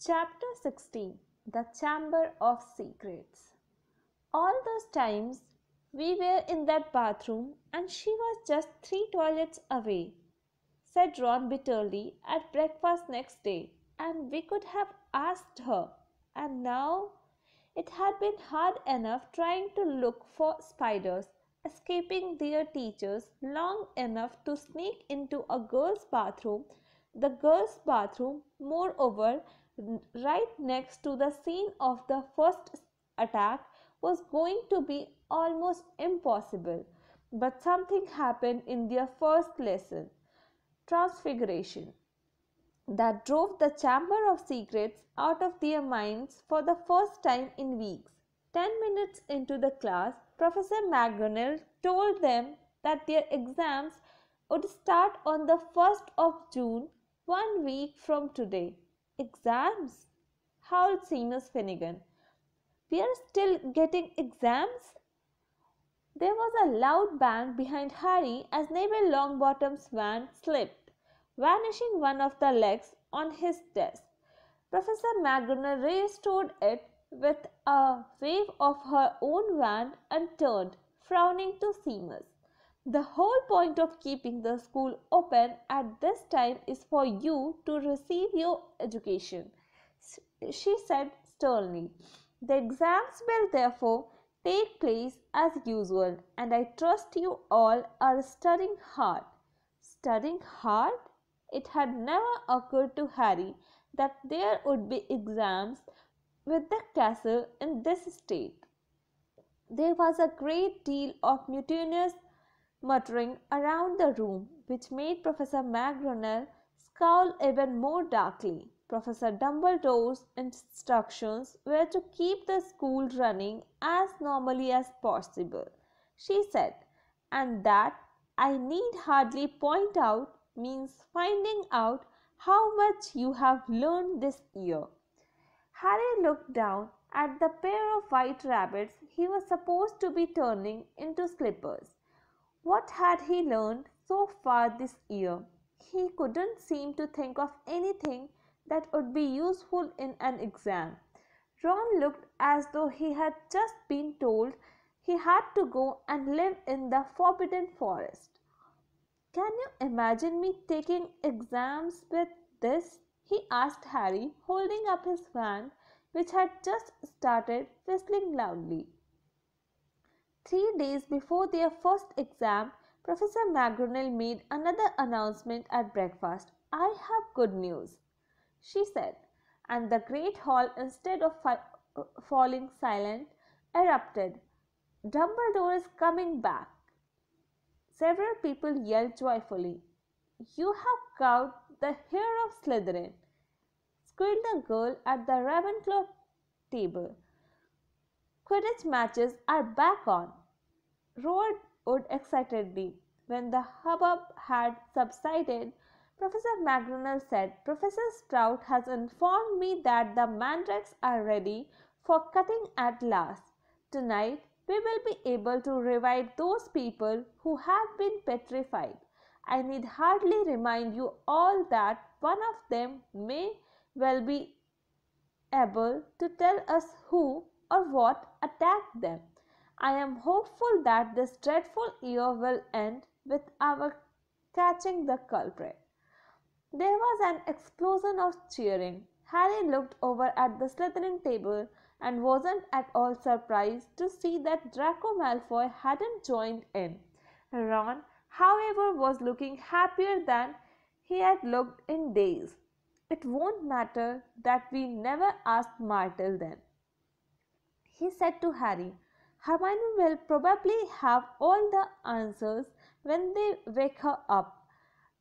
Chapter 16. The Chamber of Secrets. All those times we were in that bathroom and she was just 3 toilets away, said Ron bitterly at breakfast next day, and we could have asked her. And now it had been hard enough trying to look for spiders escaping their teachers long enough to sneak into a girl's bathroom. The girls' bathroom, moreover, right next to the scene of the first attack, was going to be almost impossible. But something happened in their first lesson, transfiguration, that drove the Chamber of Secrets out of their minds for the first time in weeks. 10 minutes into the class, Professor McGonagall told them that their exams would start on the 1st of June, 1 week from today. Exams? Howled Seamus Finnegan. We are still getting exams? There was a loud bang behind Harry as Neville Longbottom's van slipped, vanishing one of the legs on his desk. Professor McGonagall restored it with a wave of her own wand and turned, frowning, to Seamus. The whole point of keeping the school open at this time is for you to receive your education, she said sternly. The exams will therefore take place as usual, and I trust you all are studying hard. Studying hard? It had never occurred to Harry that there would be exams with the castle in this state. There was a great deal of mutinous muttering around the room, which made Professor McGonagall scowl even more darkly. Professor Dumbledore's instructions were to keep the school running as normally as possible, she said, and that, I need hardly point out, means finding out how much you have learned this year. Harry looked down at the pair of white rabbits he was supposed to be turning into slippers. What had he learned so far this year? He couldn't seem to think of anything that would be useful in an exam. Ron looked as though he had just been told he had to go and live in the Forbidden Forest. Can you imagine me taking exams with this? He asked Harry, holding up his fan, which had just started whistling loudly. 3 days before their first exam, Professor McGonagall made another announcement at breakfast. I have good news, she said, and the great hall, instead of falling silent, erupted. Dumbledore is coming back. Several people yelled joyfully. You have cowed the hair of Slytherin, squealed the girl at the Ravenclaw table. Quidditch matches are back on, roared Wood excitedly. When the hubbub had subsided, Professor McGonagall said, Professor Sprout has informed me that the mandrakes are ready for cutting at last. Tonight we will be able to revive those people who have been petrified. I need hardly remind you all that one of them may well be able to tell us who or what attacked them. I am hopeful that this dreadful year will end with our catching the culprit. There was an explosion of cheering. Harry looked over at the Slytherin table and wasn't at all surprised to see that Draco Malfoy hadn't joined in. Ron, however, was looking happier than he had looked in days. It won't matter that we never asked Martell then, he said to Harry. Hermione will probably have all the answers when they wake her up.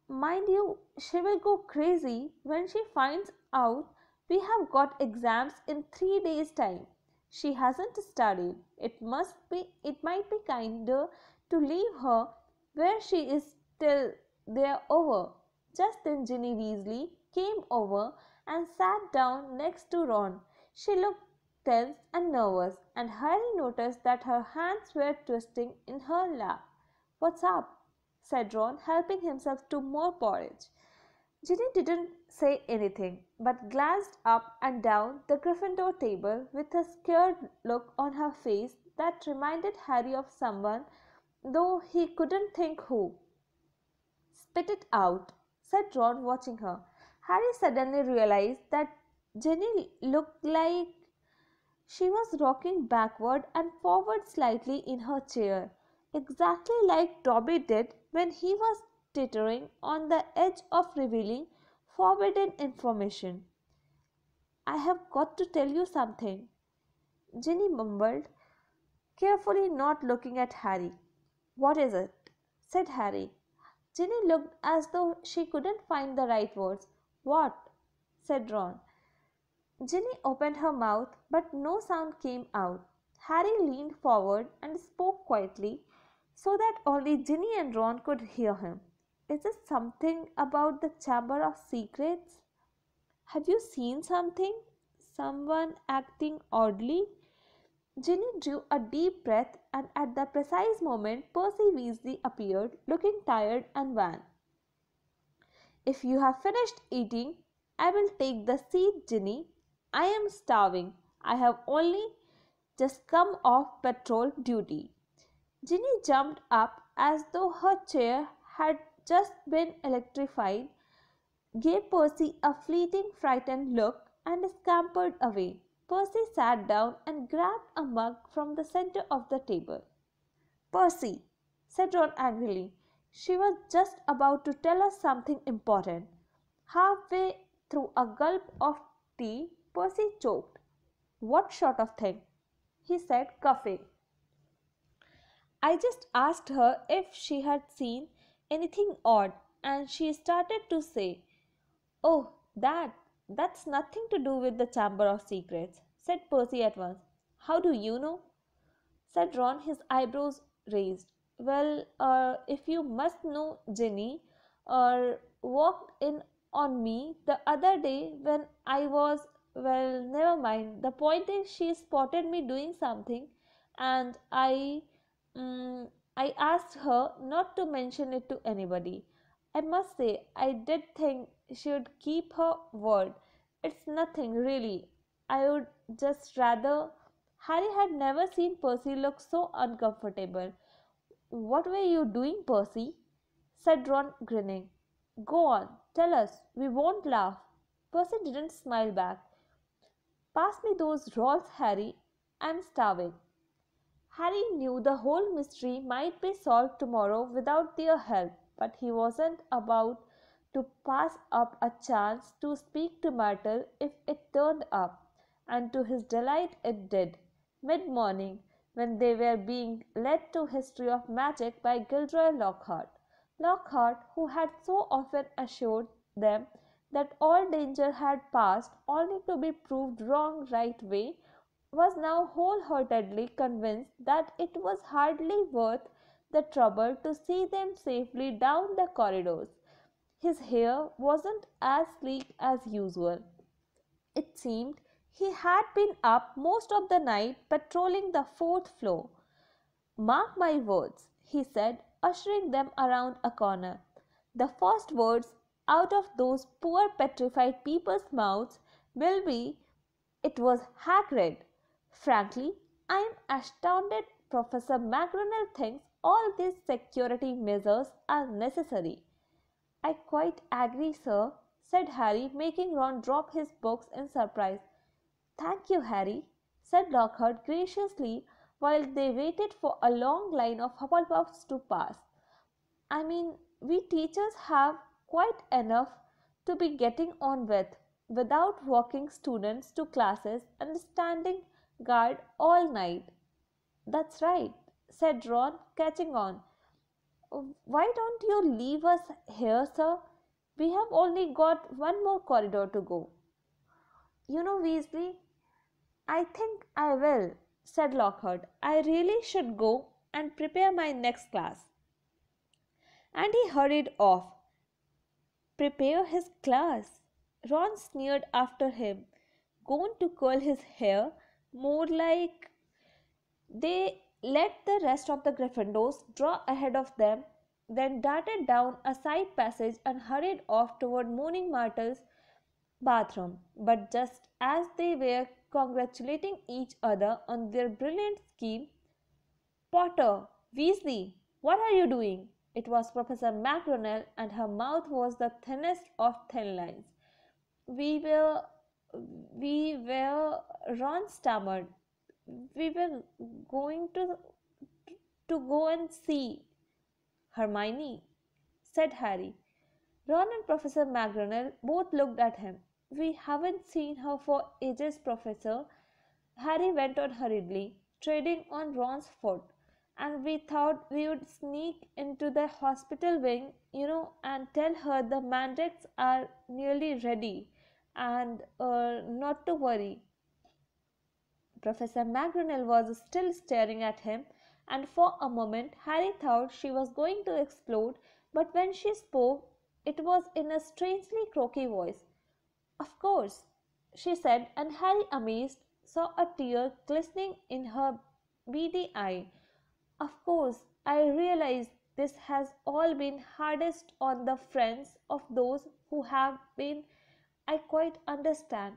Mind you, she will go crazy when she finds out we have got exams in 3 days' time. She hasn't studied. It might be kinder to leave her where she is till they're over. Just then Ginny Weasley came over and sat down next to Ron. She looked tense and nervous, and Harry noticed that her hands were twisting in her lap. What's up? Said Ron, helping himself to more porridge. Ginny didn't say anything, but glanced up and down the Gryffindor table with a scared look on her face that reminded Harry of someone, though he couldn't think who. "Spit it out," said Ron, watching her. Harry suddenly realized that Jenny looked like she was rocking backward and forward slightly in her chair, exactly like Dobby did when he was teetering on the edge of revealing forbidden information. "I have got to tell you something," Ginny mumbled, carefully not looking at Harry. "What is it?" said Harry. Ginny looked as though she couldn't find the right words. "What?" said Ron. Ginny opened her mouth, but no sound came out. Harry leaned forward and spoke quietly so that only Ginny and Ron could hear him. "Is it something about the Chamber of Secrets? Have you seen something? Someone acting oddly?" Ginny drew a deep breath, and at the precise moment Percy Weasley appeared, looking tired and wan. "If you have finished eating, I will take the seat, Ginny. I am starving. I have only just come off patrol duty." Ginny jumped up as though her chair had just been electrified, gave Percy a fleeting frightened look, and scampered away. Percy sat down and grabbed a mug from the center of the table. "Percy," said Ron angrily, "she was just about to tell us something important." Halfway through a gulp of tea, Percy choked. "What sort of thing?" he said, coughing. "I just asked her if she had seen anything odd, and she started to say, 'Oh, that's nothing to do with the Chamber of Secrets,'" said Percy at once. "How do you know?" said Ron, his eyebrows raised. "Well, if you must know, Ginny walked in on me the other day when I was, well, never mind. The point is, she spotted me doing something, and I asked her not to mention it to anybody. I must say, I did think she would keep her word. It's nothing, really. I would just rather—" Harry had never seen Percy look so uncomfortable. "What were you doing, Percy?" said Ron, grinning. "Go on, tell us. We won't laugh." Percy didn't smile back. "Pass me those rolls, Harry. I'm starving." Harry knew the whole mystery might be solved tomorrow without their help, but he wasn't about to pass up a chance to speak to Myrtle if it turned up, and to his delight it did, mid-morning, when they were being led to History of Magic by Gilderoy Lockhart. Lockhart, who had so often assured them that all danger had passed only to be proved wrong right way, was now wholeheartedly convinced that it was hardly worth the trouble to see them safely down the corridors. His hair wasn't as sleek as usual. It seemed he had been up most of the night patrolling the fourth floor. "Mark my words," he said, ushering them around a corner. "The first words out of those poor petrified people's mouths will be, 'It was Hagrid.' Frankly, I am astounded Professor McGonagall thinks all these security measures are necessary." "I quite agree, sir," said Harry, making Ron drop his books in surprise. "Thank you, Harry," said Lockhart graciously while they waited for a long line of Hufflepuffs to pass. "I mean, we teachers have quite enough to be getting on with, without walking students to classes and standing guard all night." "That's right," said Ron, catching on. "Why don't you leave us here, sir? We have only got one more corridor to go." "You know, Weasley, I think I will," said Lockhart. "I really should go and prepare my next class." And he hurried off. Prepare his class? Ron sneered after him. Going to curl his hair? More like— They let the rest of the Gryffindors draw ahead of them, then darted down a side passage and hurried off toward Moaning Myrtle's bathroom. But just as they were congratulating each other on their brilliant scheme, Potter, Weasley, what are you doing? It was Professor McGonagall, and her mouth was the thinnest of thin lines. We were, we were, Ron stammered. We were going to go and see Hermione, said Harry. Ron and Professor McGonagall both looked at him. We haven't seen her for ages, Professor. Harry went on hurriedly, treading on Ron's foot. And we thought we would sneak into the hospital wing, and tell her the mandrakes are nearly ready and not to worry. Professor McGonagall was still staring at him, and for a moment Harry thought she was going to explode, but when she spoke, it was in a strangely croaky voice. Of course, she said, and Harry, amazed, saw a tear glistening in her beady eye. Of course, I realize this has all been hardest on the friends of those who have been. I quite understand.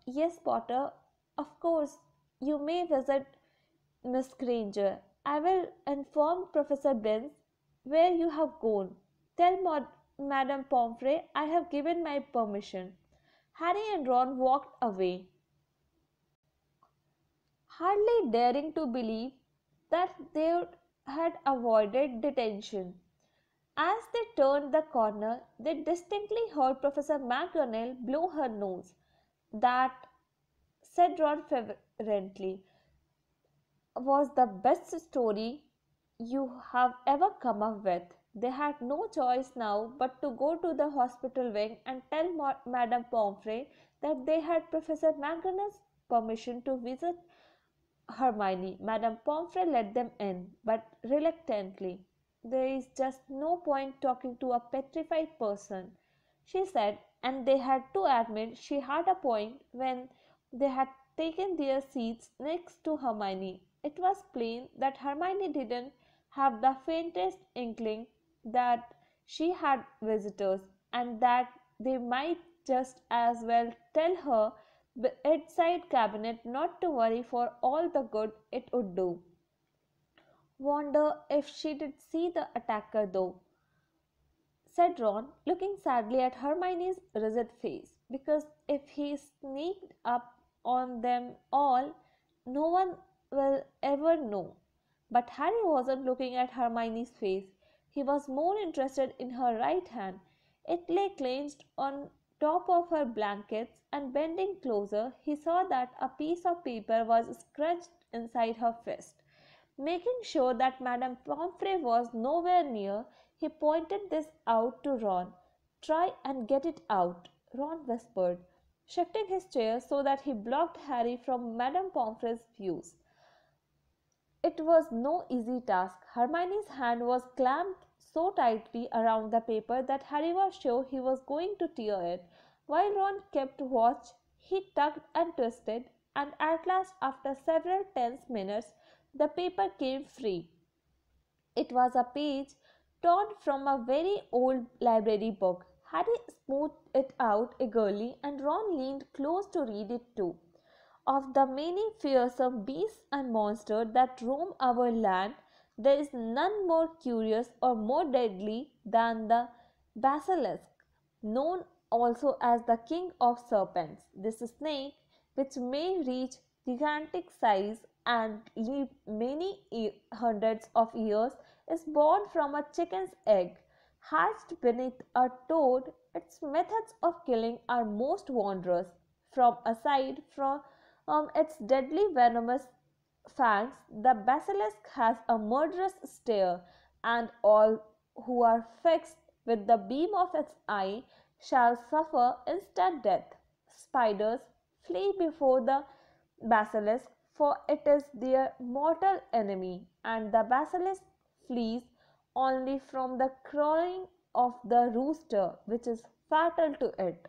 Yes, Potter, of course, you may visit Miss Granger. I will inform Professor Binns where you have gone. Tell Madame Pomfrey I have given my permission. Harry and Ron walked away, hardly daring to believe that they had avoided detention. As they turned the corner, they distinctly heard Professor McGonagall blow her nose. That, said Ron fervently, was the best story you have ever come up with. They had no choice now but to go to the hospital wing and tell Madame Pomfrey that they had Professor McGonagall's permission to visit Hermione. Madame Pomfrey let them in, but reluctantly. There is just no point talking to a petrified person, she said, and they had to admit she had a point when they had taken their seats next to Hermione. It was plain that Hermione didn't have the faintest inkling that she had visitors, and that they might just as well tell her bedside cabinet not to worry for all the good it would do. Wonder if she did see the attacker though, said Ron, looking sadly at Hermione's rigid face, because if he sneaked up on them all, no one will ever know. But Harry wasn't looking at Hermione's face. He was more interested in her right hand. It lay clenched on top of her blankets, and bending closer, he saw that a piece of paper was scrunched inside her fist. Making sure that Madame Pomfrey was nowhere near, he pointed this out to Ron. "Try and get it out," Ron whispered, shifting his chair so that he blocked Harry from Madame Pomfrey's views. It was no easy task. Hermione's hand was clamped so tightly around the paper that Harry was sure he was going to tear it. While Ron kept watch, he tugged and twisted, and at last, after several tense minutes, the paper came free. It was a page torn from a very old library book. Harry smoothed it out eagerly, and Ron leaned close to read it too. "Of the many fearsome beasts and monsters that roam our land, there is none more curious or more deadly than the basilisk, known also as the king of serpents. This snake, which may reach gigantic size and live many hundreds of years, is born from a chicken's egg, hatched beneath a toad. Its methods of killing are most wondrous. From aside from its deadly venomous fangs, the basilisk has a murderous stare, and all who are fixed with the beam of its eye shall suffer instant death. Spiders flee before the basilisk, for it is their mortal enemy, and the basilisk flees only from the crowing of the rooster, which is fatal to it."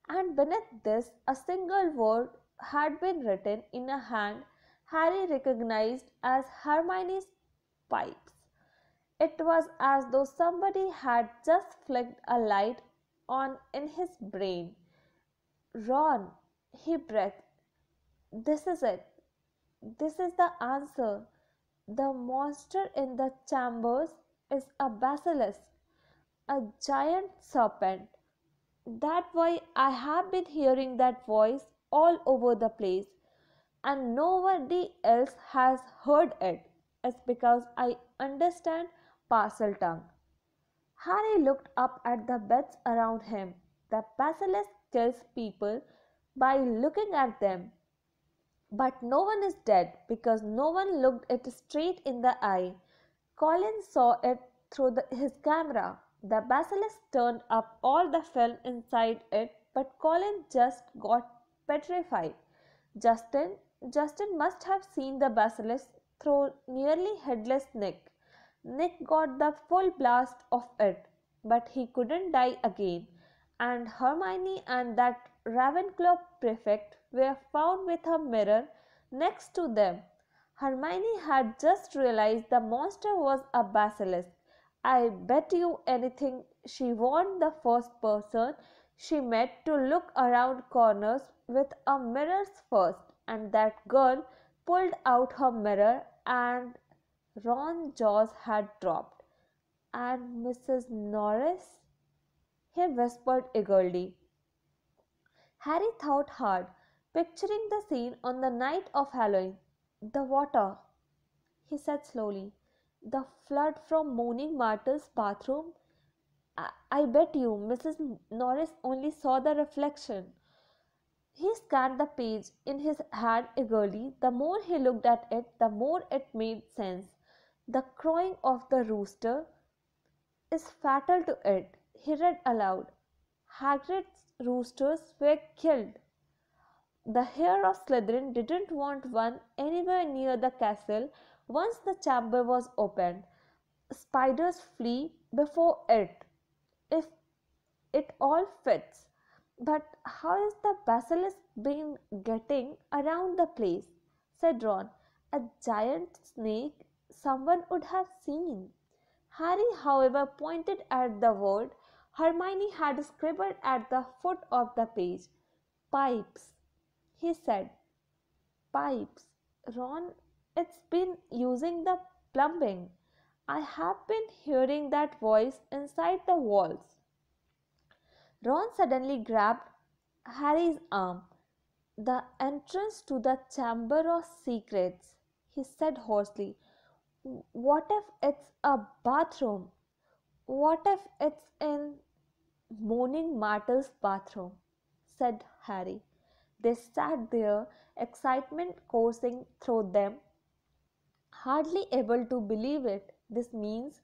And beneath this a single word had been written in a hand Harry recognized as Hermione's pipes. It was as though somebody had just flicked a light on in his brain. Ron, he breathed. This is it. This is the answer. The monster in the chambers is a basilisk, a giant serpent. That's why I have been hearing that voice all over the place, and nobody else has heard it. It's because I understand parcel tongue. Harry looked up at the beds around him. The basilisk kills people by looking at them. But no one is dead because no one looked it straight in the eye. Colin saw it through his camera. The basilisk turned up all the film inside it, but Colin just got petrified. Justin, Justin must have seen the basilisk through nearly headless Nick. Nick got the full blast of it, but he couldn't die again. And Hermione and that Ravenclaw prefect were found with a mirror next to them. Hermione had just realized the monster was a basilisk. I bet you anything she warned the first person she met to look around corners with a mirror first, and that girl pulled out her mirror and Ron's jaws had dropped. And Mrs. Norris? He whispered eagerly. Harry thought hard, picturing the scene on the night of Halloween. The water, he said slowly. The flood from Moaning Martle's bathroom. I bet you Mrs. Norris only saw the reflection. He scanned the page in his hand eagerly. The more he looked at it, the more it made sense. The crowing of the rooster is fatal to it, he read aloud. Hagrid's roosters were killed. The heir of Slytherin didn't want one anywhere near the castle once the chamber was opened. Spiders flee before it, if it all fits. But how is the basilisk been getting around the place? Said Ron. A giant snake someone would have seen. Harry, however, pointed at the word Hermione had scribbled at the foot of the page. Pipes, he said. Pipes. Ron, it's been using the plumbing. I have been hearing that voice inside the walls. Ron suddenly grabbed Harry's arm. The entrance to the Chamber of Secrets, he said hoarsely. What if it's a bathroom? What if it's in Moaning Martle's bathroom? Said Harry. They sat there, excitement coursing through them, hardly able to believe it. This means,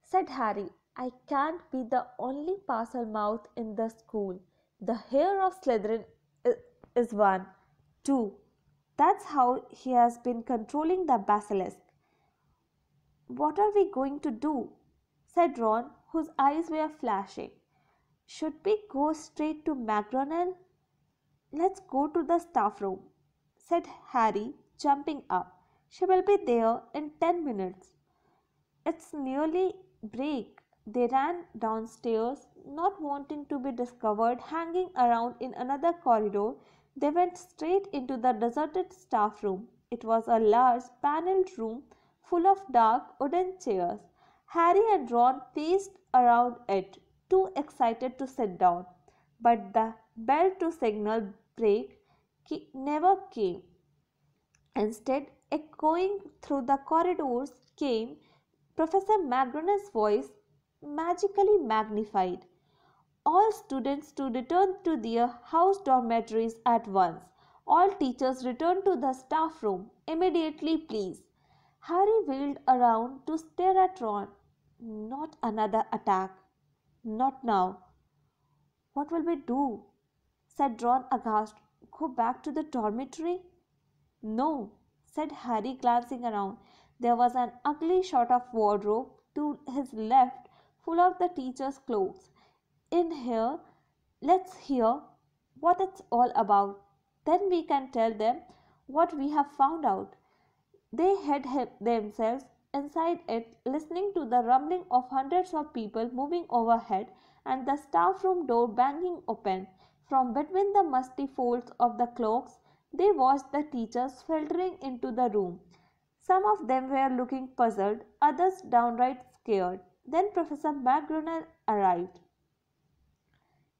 said Harry, I can't be the only Parselmouth in the school. The heir of Slytherin is one, too. That's how he has been controlling the basilisk. What are we going to do? Said Ron, whose eyes were flashing. Should we go straight to McGonagall? Let's go to the staff room, said Harry, jumping up. She will be there in 10 minutes. It's nearly break. They ran downstairs, not wanting to be discovered hanging around in another corridor. They went straight into the deserted staff room. It was a large panelled room full of dark wooden chairs. Harry and Ron paced around it, too excited to sit down. But the bell to signal break never came. Instead, echoing through the corridors came Professor McGonagall's voice, magically magnified. All students to return to their house dormitories at once. All teachers return to the staff room immediately, please. Harry wheeled around to stare at Ron. Not another attack. Not now. What will we do? Said Ron aghast. Go back to the dormitory? No, said Harry, glancing around. There was an ugly sort of wardrobe to his left, full of the teachers' clothes. In here, let's hear what it's all about. Then we can tell them what we have found out. They hid themselves inside it, listening to the rumbling of hundreds of people moving overhead and the staff room door banging open. From between the musty folds of the cloaks, they watched the teachers filtering into the room. Some of them were looking puzzled, others downright scared. Then Professor McGonagall arrived.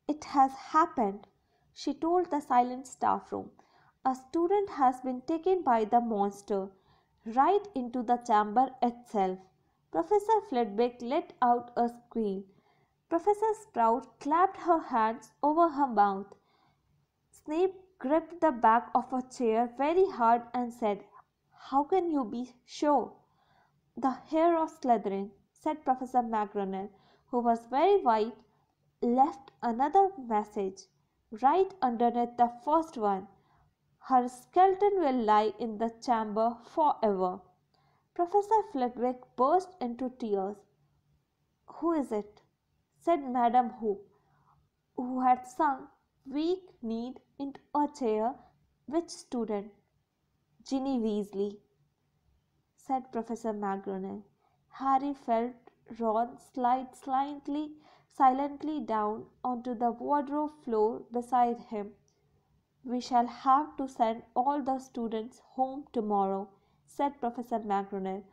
"It has happened," she told the silent staff room. "A student has been taken by the monster, right into the chamber itself." Professor Flitwick let out a squeal. Professor Sprout clapped her hands over her mouth. Snape gripped the back of a chair very hard and said, "How can you be sure?" "The hair of Slytherin," said Professor McGonagall, who was very white, "left another message right underneath the first one. Her skeleton will lie in the chamber forever." Professor Flitwick burst into tears. "Who is it?" said Madam Hoops, who had sunk weak-kneed into a chair. "Which student?" "Ginny Weasley," said Professor McGonagall. Harry felt Ron slide silently down onto the wardrobe floor beside him. "We shall have to send all the students home tomorrow," said Professor McGonagall.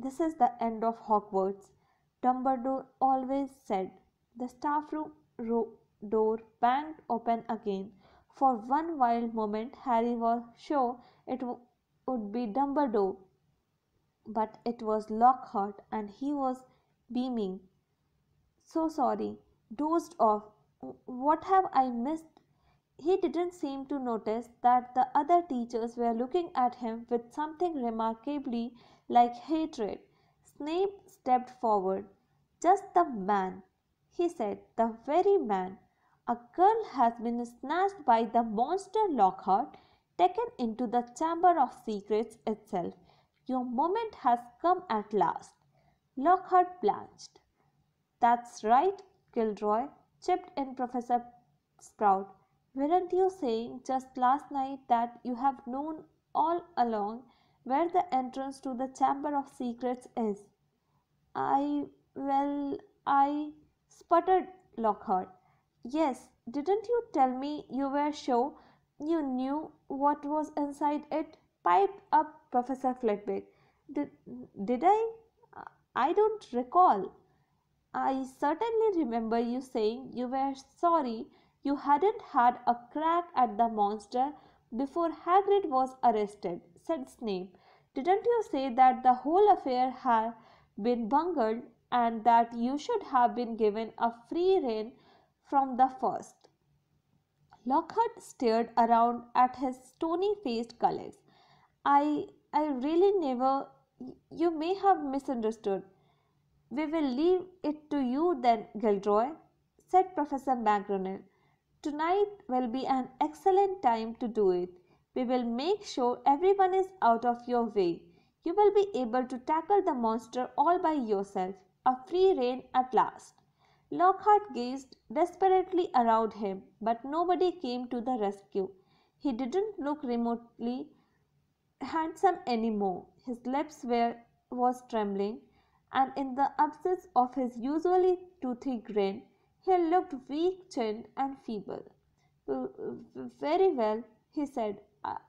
"This is the end of Hogwarts," Dumbledore always said. The staff room door banged open again. For one wild moment Harry was sure it would be Dumbledore, but it was Lockhart, and he was beaming. "So sorry. Dozed off. What have I missed?" He didn't seem to notice that the other teachers were looking at him with something remarkably like hatred. Snape stepped forward. "Just the man," he said, "the very man. A girl has been snatched by the monster Lockhart, taken into the Chamber of Secrets itself. Your moment has come at last." Lockhart blanched. "That's right, Gilderoy," chipped in Professor Sprout. "Weren't you saying just last night that you have known all along where the entrance to the Chamber of Secrets is?" Well, I," sputtered Lockhart. "Yes, didn't you tell me you were sure you knew what was inside it?" piped up Professor Flitwick. "Did, did I? I don't recall." "I certainly remember you saying you were sorry you hadn't had a crack at the monster before Hagrid was arrested," said Snape. "Didn't you say that the whole affair had been bungled and that you should have been given a free rein from the first?" Lockhart stared around at his stony-faced colleagues. I really never. You may have misunderstood." "We will leave it to you then, Gilderoy," said Professor McGonagall. "Tonight will be an excellent time to do it. We will make sure everyone is out of your way. You will be able to tackle the monster all by yourself. A free rein at last." Lockhart gazed desperately around him, but nobody came to the rescue. He didn't look remotely handsome any more. His lips was trembling, and in the absence of his usually toothy grin, he looked weak-chinned and feeble. "Very well," he said.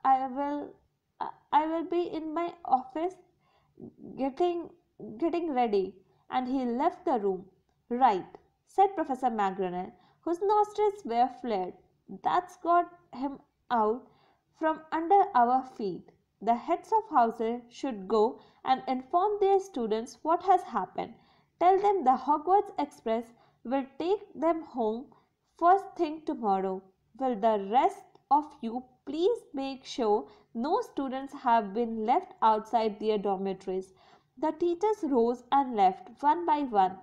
I will be in my office getting ready," and he left the room. "Right," said Professor McGonagall, whose nostrils were flared. "That's got him out from under our feet. The heads of houses should go and inform their students what has happened. Tell them the Hogwarts Express will take them home first thing tomorrow. Will the rest of you please make sure no students have been left outside their dormitories?" The teachers rose and left one by one.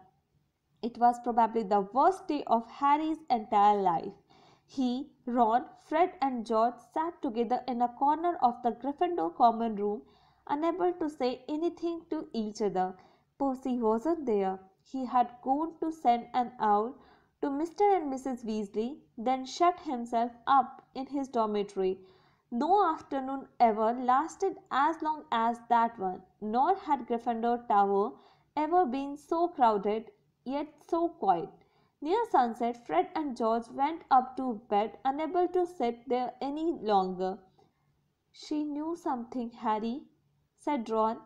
It was probably the worst day of Harry's entire life. He, Ron, Fred and George sat together in a corner of the Gryffindor common room, unable to say anything to each other. Percy wasn't there. He had gone to send an owl to Mr. and Mrs. Weasley, then shut himself up in his dormitory. No afternoon ever lasted as long as that one, nor had Gryffindor Tower ever been so crowded yet so quiet. Near sunset, Fred and George went up to bed, unable to sit there any longer. "She knew something, Harry," said Ron,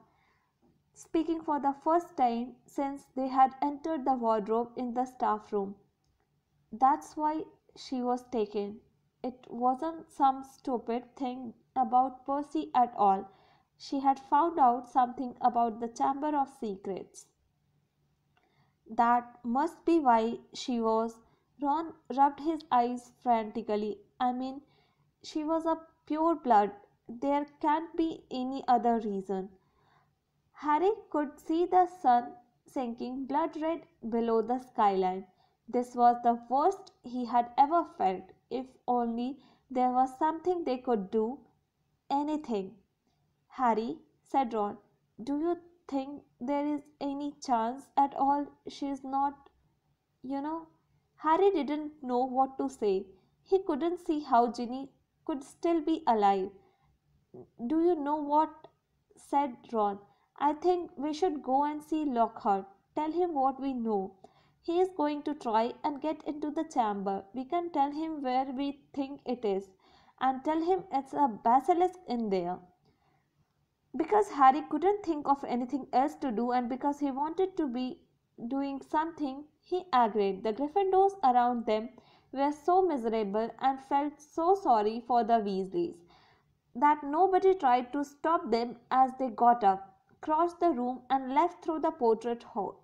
speaking for the first time since they had entered the wardrobe in the staff room. "That's why she was taken. It wasn't some stupid thing about Percy at all. She had found out something about the Chamber of Secrets. That must be why she was." Ron rubbed his eyes frantically. "I mean, she was a pure blood. There can't be any other reason." Harry could see the sun sinking blood red below the skyline. This was the worst he had ever felt. If only there was something they could do. Anything. "Harry," said Ron, "do you think there is any chance at all she is not, you know?" Harry didn't know what to say. He couldn't see how Ginny could still be alive. "Do you know what?" said Ron. "I think we should go and see Lockhart. Tell him what we know. He is going to try and get into the chamber. We can tell him where we think it is, and tell him it's a basilisk in there." Because Harry couldn't think of anything else to do, and because he wanted to be doing something, he agreed. The Gryffindors around them were so miserable and felt so sorry for the Weasleys that nobody tried to stop them as they got up, crossed the room, and left through the portrait hole.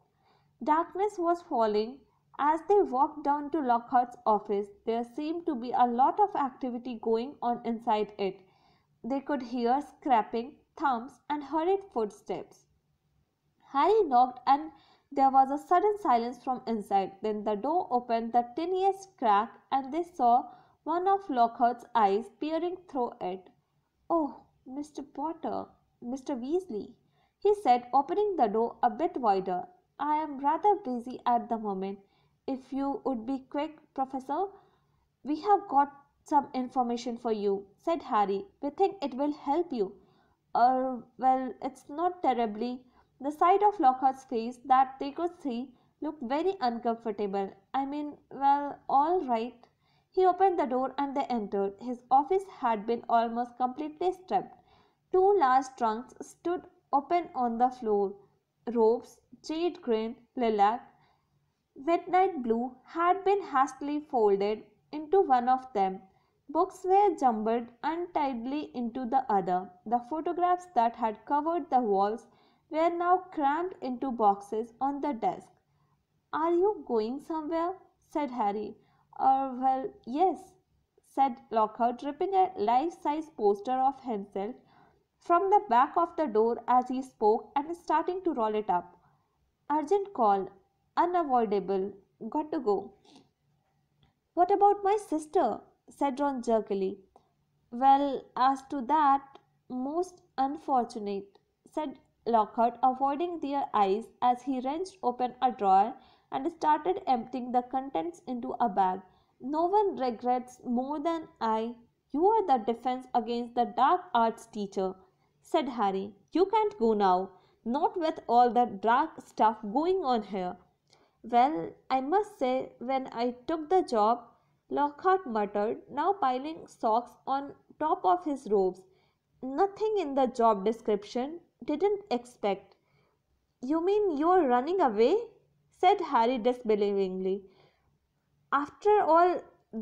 Darkness was falling as they walked down to Lockhart's office. There seemed to be a lot of activity going on inside it. They could hear scraping, thumps, and hurried footsteps. Harry knocked, and there was a sudden silence from inside. Then the door opened the tiniest crack, and they saw one of Lockhart's eyes peering through it. "Oh, Mr. Potter, Mr. Weasley," he said, opening the door a bit wider. "I am rather busy at the moment. If you would be quick, Professor." "We have got some information for you," said Harry. "We think it will help you." Well, it's not terribly." The side of Lockhart's face that they could see looked very uncomfortable. "I mean, well, all right." He opened the door and they entered. His office had been almost completely stripped. Two large trunks stood open on the floor. Robes, jade green, lilac, midnight blue, had been hastily folded into one of them. Books were jumbled untidily into the other. The photographs that had covered the walls were now crammed into boxes on the desk. "Are you going somewhere?" said Harry. Well, yes," said Lockhart, ripping a life-size poster of himself from the back of the door as he spoke and starting to roll it up. "Urgent call. Unavoidable. Got to go." "What about my sister?" said Ron jerkily. "Well, as to that, most unfortunate," said Lockhart, avoiding their eyes as he wrenched open a drawer and started emptying the contents into a bag. "No one regrets more than I." "You are the defense against the dark arts teacher," said Harry. "You can't go now, not with all the dark stuff going on here." "Well, I must say, when I took the job," Lockhart muttered, now piling socks on top of his robes, "nothing in the job description. Didn't expect." "You mean you're running away?" said Harry disbelievingly. "After all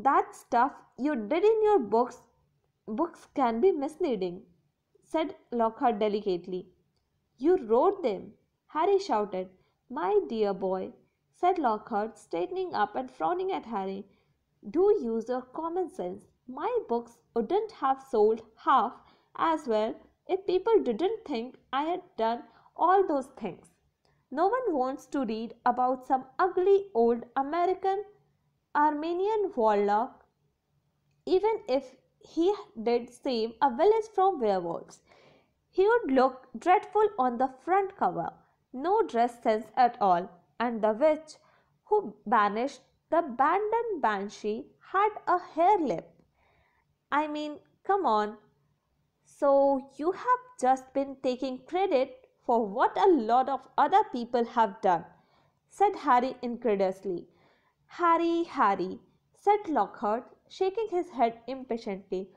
that stuff you did in your books." "Books can be misleading," said Lockhart delicately. "You wrote them," Harry shouted. "My dear boy," said Lockhart, straightening up and frowning at Harry, "do use your common sense. My books wouldn't have sold half as well if people didn't think I had done all those things. No one wants to read about some ugly old American Armenian warlock, even if he did save a village from werewolves. He would look dreadful on the front cover. No dress sense at all. And the witch who banished the Bandan Banshee had a hair lip. I mean, come on." "So you have just been taking credit for what a lot of other people have done," said Harry incredulously. Harry, Harry, said Lockhart, shaking his head impatiently.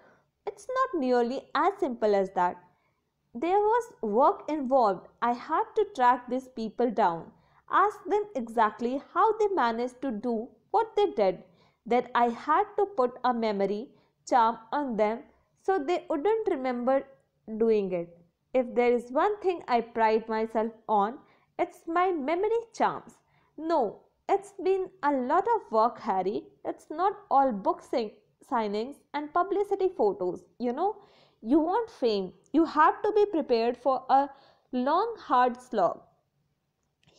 It's not nearly as simple as that. There was work involved. I had to track these people down, ask them exactly how they managed to do what they did. Then I had to put a memory charm on them so they wouldn't remember doing it. If there is one thing I pride myself on, it's my memory charms. No, it's been a lot of work, Harry. It's not all signings and publicity photos, you know. You want fame, you have to be prepared for a long, hard slog.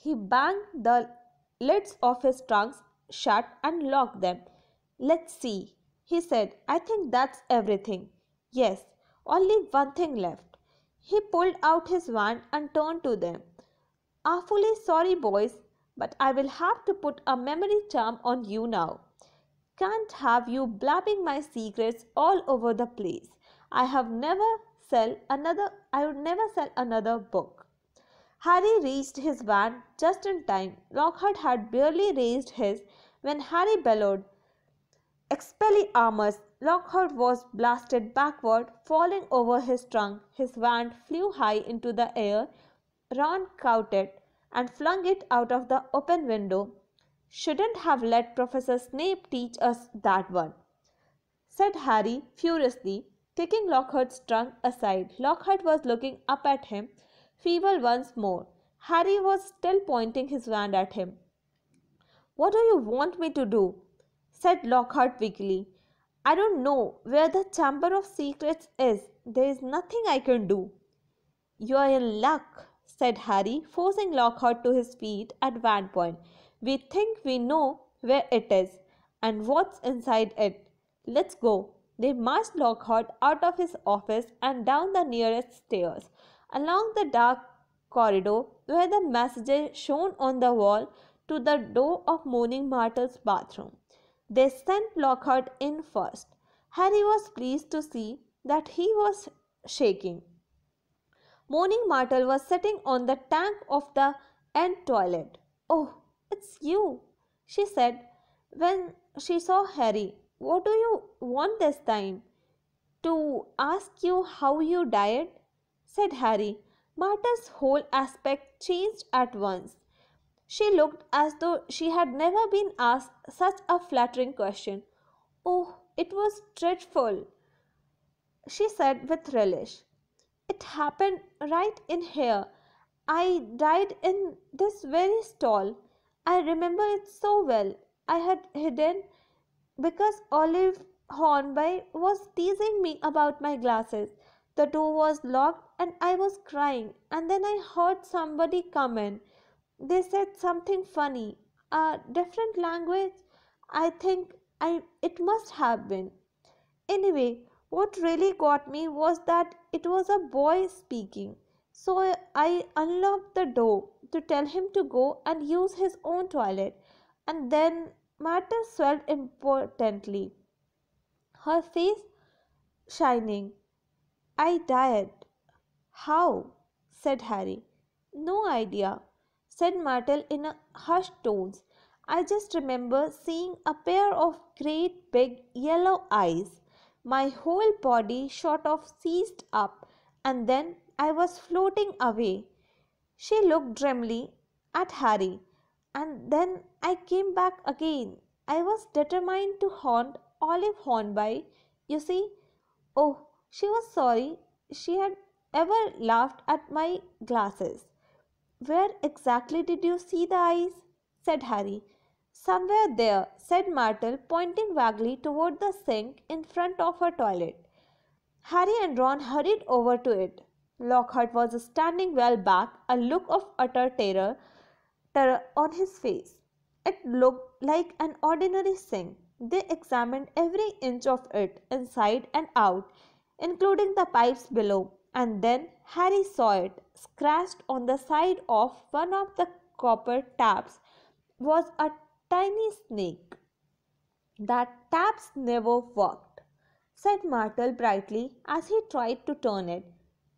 He banged the lids of his trunks shut and locked them. Let's see, he said. I think that's everything. Yes, only one thing left. He pulled out his wand and turned to them. Awfully sorry, boys, but I will have to put a memory charm on you now. Can't have you blabbing my secrets all over the place. I would never sell another book. Harry reached his van just in time. Lockhart had barely raised his when Harry bellowed, Expelliarmus! Lockhart was blasted backward, falling over his trunk. His wand flew high into the air. Ron caught it and flung it out of the open window. Shouldn't have let Professor Snape teach us that one, said Harry furiously, kicking Lockhart's trunk aside. Lockhart was looking up at him, feeble once more. Harry was still pointing his wand at him. What do you want me to do? Said Lockhart weakly. I don't know where the Chamber of Secrets is. There is nothing I can do. You are in luck, said Harry, forcing Lockhart to his feet at one point. We think we know where it is and what's inside it. Let's go. They marched Lockhart out of his office and down the nearest stairs, along the dark corridor where the messages shone on the wall to the door of Moaning Myrtle's bathroom. They sent Lockhart in first. Harry was pleased to see that he was shaking. Moaning Myrtle was sitting on the tank of the end toilet. Oh, it's you, she said when she saw Harry. What do you want this time? To ask you how you died, said Harry. Myrtle's whole aspect changed at once. She looked as though she had never been asked such a flattering question. Oh, it was dreadful, she said with relish. It happened right in here. I died in this very stall. I remember it so well. I had hidden because Olive Hornby was teasing me about my glasses. The door was locked and I was crying, and then I heard somebody come in. They said something funny, a different language. I think it must have been. Anyway, what really got me was that it was a boy speaking. So I unlocked the door to tell him to go and use his own toilet. And then Martha swelled importantly, her face shining. I died. How? Said Harry. No idea, said Myrtle in a hushed tones. I just remember seeing a pair of great big yellow eyes. My whole body sort of seized up, and then I was floating away. She looked dreamily at Harry, and then I came back again. I was determined to haunt Olive Hornby, you see. Oh, she was sorry she had ever laughed at my glasses. Where exactly did you see the eyes? Said Harry. Somewhere there, said Myrtle, pointing vaguely toward the sink in front of her toilet. Harry and Ron hurried over to it. Lockhart was standing well back, a look of utter terror on his face. It looked like an ordinary sink. They examined every inch of it, inside and out, including the pipes below, and then Harry saw it. Scratched on the side of one of the copper taps was a tiny snake. That taps never worked, said Myrtle brightly as he tried to turn it.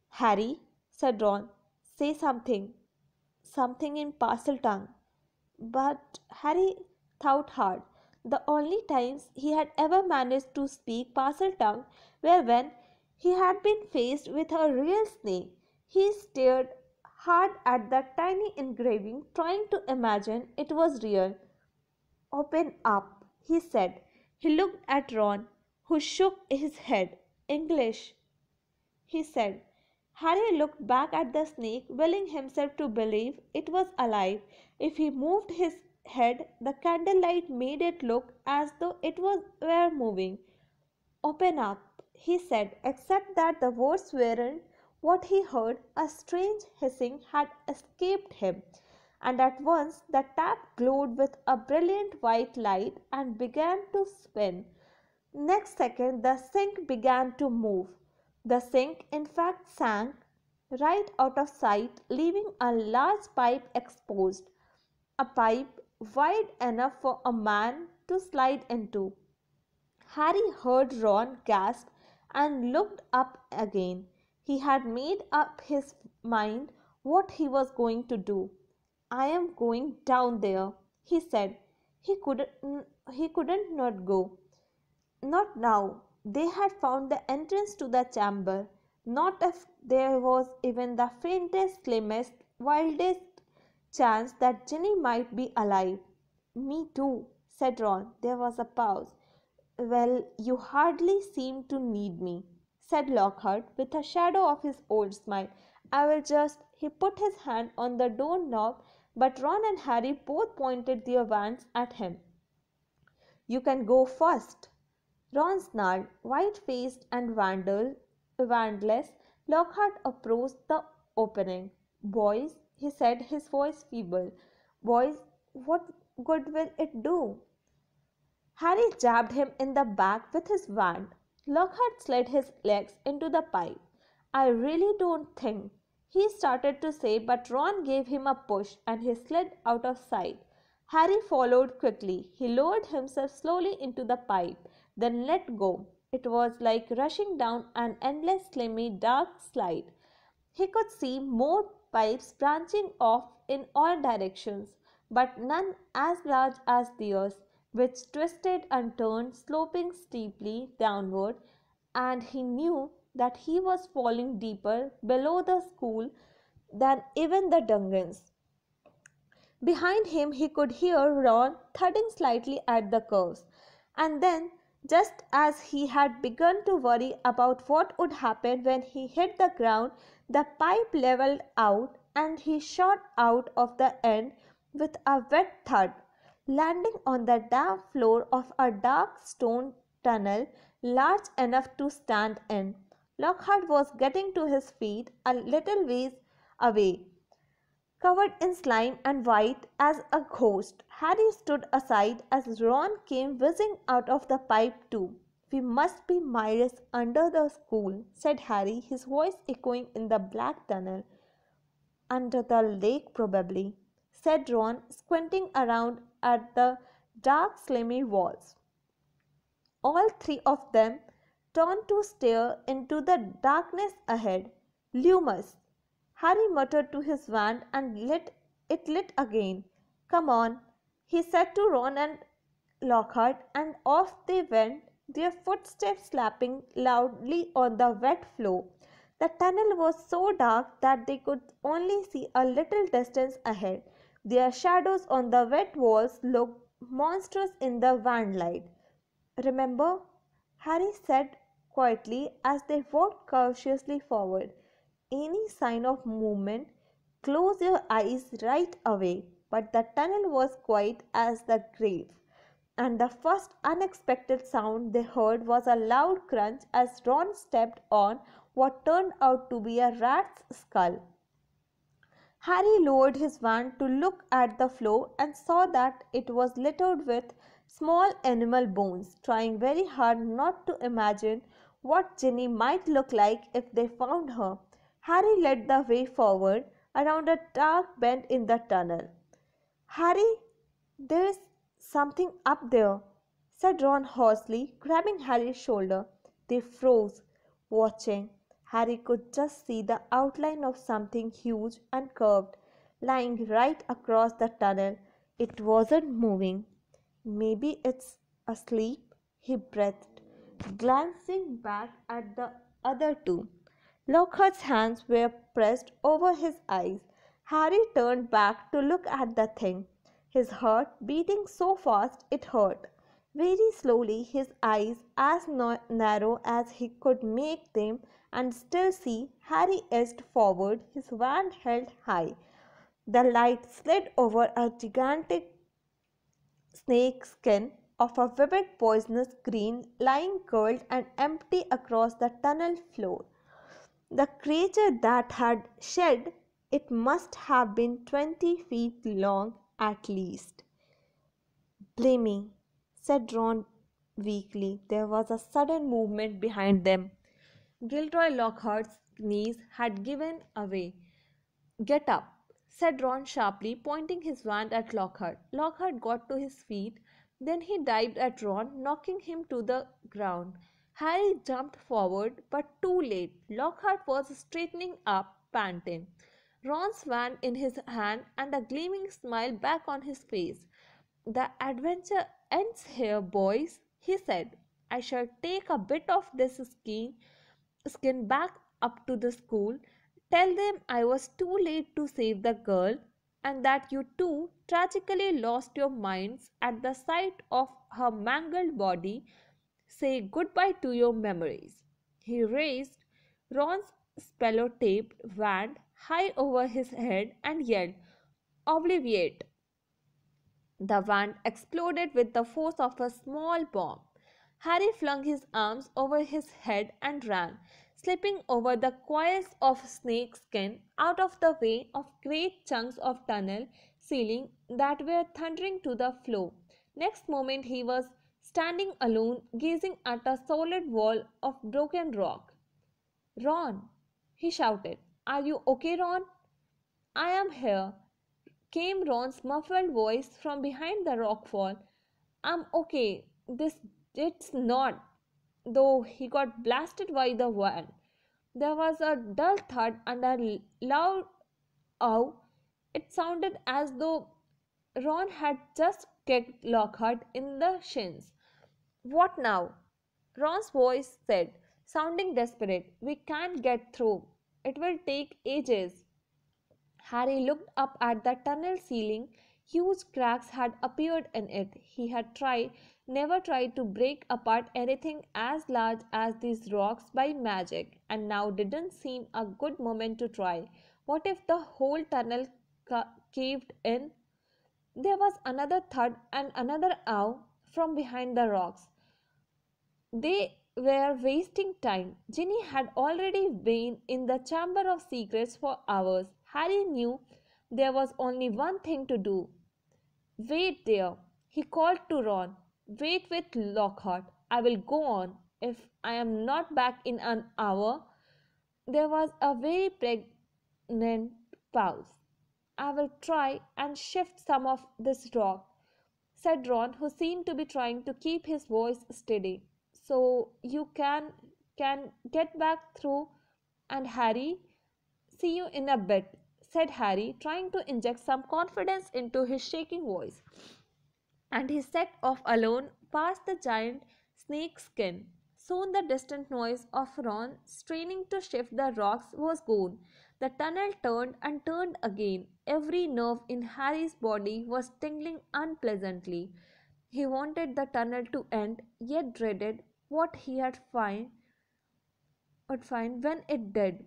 Harry, said Ron, say something in Parseltongue. But Harry thought hard. The only times he had ever managed to speak Parseltongue were when he had been faced with a real snake. He stared hard at the tiny engraving, trying to imagine it was real. "Open up," he said. He looked at Ron, who shook his head. "English," he said. Harry looked back at the snake, willing himself to believe it was alive. If he moved his head, the candlelight made it look as though were moving. "Open up," he said, except that the words weren't what he heard. A strange hissing had escaped him, and at once the tap glowed with a brilliant white light and began to spin. Next second, the sink began to move. The sink, in fact, sank right out of sight, leaving a large pipe exposed, a pipe wide enough for a man to slide into. Harry heard Ron gasp and looked up again. He had made up his mind what he was going to do. "I am going down there," he said. He couldn't not go. Not now. They had found the entrance to the chamber. Not if there was even the faintest, slimmest, wildest chance that Ginny might be alive. "Me too," said Ron. There was a pause. "Well, you hardly seem to need me," said Lockhart with a shadow of his old smile. "I will just—" He put his hand on the door knob, but Ron and Harry both pointed their wands at him. "You can go first." Ron snarled. White-faced and wandless, Lockhart approached the opening. "Boys," he said, his voice feeble. "Boys, what good will it do?" Harry jabbed him in the back with his wand. Lockhart slid his legs into the pipe. "I really don't think—" he started to say, but Ron gave him a push and he slid out of sight. Harry followed quickly. He lowered himself slowly into the pipe, then let go. It was like rushing down an endless, slimy, dark slide. He could see more pipes branching off in all directions, but none as large as theirs, which twisted and turned, sloping steeply downward, and he knew that he was falling deeper below the school than even the Dungans. Behind him he could hear Ron thudding slightly at the curves, and then, just as he had begun to worry about what would happen when he hit the ground, the pipe levelled out and he shot out of the end with a wet thud, landing on the damp floor of a dark stone tunnel large enough to stand in. Lockhart was getting to his feet a little ways away, covered in slime and white as a ghost. Harry stood aside as Ron came whizzing out of the pipe too. "We must be miles under the school," said Harry, his voice echoing in the black tunnel. "Under the lake, probably," said Ron, squinting around at the dark, slimy walls. All three of them turned to stare into the darkness ahead. "Loomis!" Harry muttered to his wand and lit again. "Come on," he said to Ron and Lockhart, and off they went, their footsteps slapping loudly on the wet floor. The tunnel was so dark that they could only see a little distance ahead. Their shadows on the wet walls looked monstrous in the van light. "Remember," Harry said quietly as they walked cautiously forward, "any sign of movement, close your eyes right away." But the tunnel was quiet as the grave, and the first unexpected sound they heard was a loud crunch as Ron stepped on what turned out to be a rat's skull. Harry lowered his wand to look at the floor and saw that it was littered with small animal bones, trying very hard not to imagine what Ginny might look like if they found her. Harry led the way forward around a dark bend in the tunnel. "Harry, there's something up there," said Ron hoarsely, grabbing Harry's shoulder. They froze, watching. Harry could just see the outline of something huge and curved, lying right across the tunnel. It wasn't moving. Maybe it's asleep, he breathed, glancing back at the other two. Lockhart's hands were pressed over his eyes. Harry turned back to look at the thing, his heart beating so fast it hurt. Very slowly, his eyes as narrow as he could make them and still see, Harry edged forward, his wand held high. The light slid over a gigantic snake skin of a vivid poisonous green lying curled and empty across the tunnel floor. The creature that had shed it must have been 20 feet long at least. Blimey, said Ron weakly. There was a sudden movement behind them. Gilroy Lockhart's knees had given away. Get up, said Ron sharply, pointing his wand at Lockhart. Lockhart got to his feet, then he dived at Ron, knocking him to the ground. Harry jumped forward, but too late. Lockhart was straightening up, panting. Ron's wand in his hand and a gleaming smile back on his face. The adventure ends here, boys, he said. I shall take a bit of this skin back up to the school. Tell them I was too late to save the girl and that you two tragically lost your minds at the sight of her mangled body. Say goodbye to your memories. He raised Ron's spello-taped wand high over his head and yelled, Obliviate! The wand exploded with the force of a small bomb. Harry flung his arms over his head and ran, slipping over the coils of snake skin out of the way of great chunks of tunnel ceiling that were thundering to the floor. Next moment he was standing alone, gazing at a solid wall of broken rock. Ron, he shouted. Are you okay, Ron? I am here, came Ron's muffled voice from behind the rock wall. I'm okay. It's not. Though he got blasted by the wall. There was a dull thud and a loud ow. It sounded as though Ron had just kicked Lockhart in the shins. What now? Ron's voice said, sounding desperate. We can't get through. It will take ages. Harry looked up at the tunnel ceiling. Huge cracks had appeared in it. He had never tried to break apart anything as large as these rocks by magic, and now didn't seem a good moment to try. What if the whole tunnel caved in? There was another thud and another ow from behind the rocks. They were wasting time. Ginny had already been in the Chamber of Secrets for hours. Harry knew there was only one thing to do. Wait there, he called to Ron. Wait with Lockhart. I will go on. If I am not back in an hour, there was a very pregnant pause. I will try and shift some of this rock, said Ron, who seemed to be trying to keep his voice steady. So you can get back through. And Harry, see you in a bit, said Harry, trying to inject some confidence into his shaking voice. And he set off alone past the giant snake skin. Soon the distant noise of Ron straining to shift the rocks was gone. The tunnel turned and turned again. Every nerve in Harry's body was tingling unpleasantly. He wanted the tunnel to end, yet dreaded what would find when it did.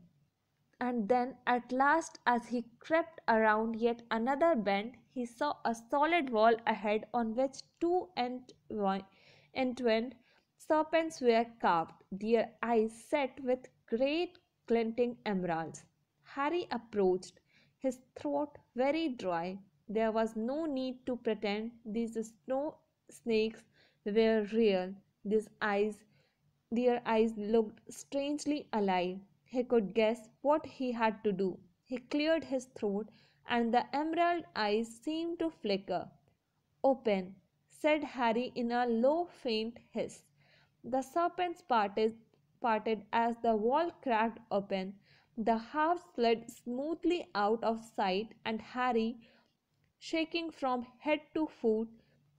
And then, at last, as he crept around yet another bend, he saw a solid wall ahead on which two entwined serpents were carved, their eyes set with great glinting emeralds. Harry approached, his throat very dry. There was no need to pretend these snow snakes were real. These eyes Their eyes looked strangely alive. He could guess what he had to do. He cleared his throat, and the emerald eyes seemed to flicker. Open, said Harry in a low, faint hiss. The serpents parted as the wall cracked open. The half slid smoothly out of sight, and Harry, shaking from head to foot,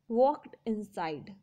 walked inside.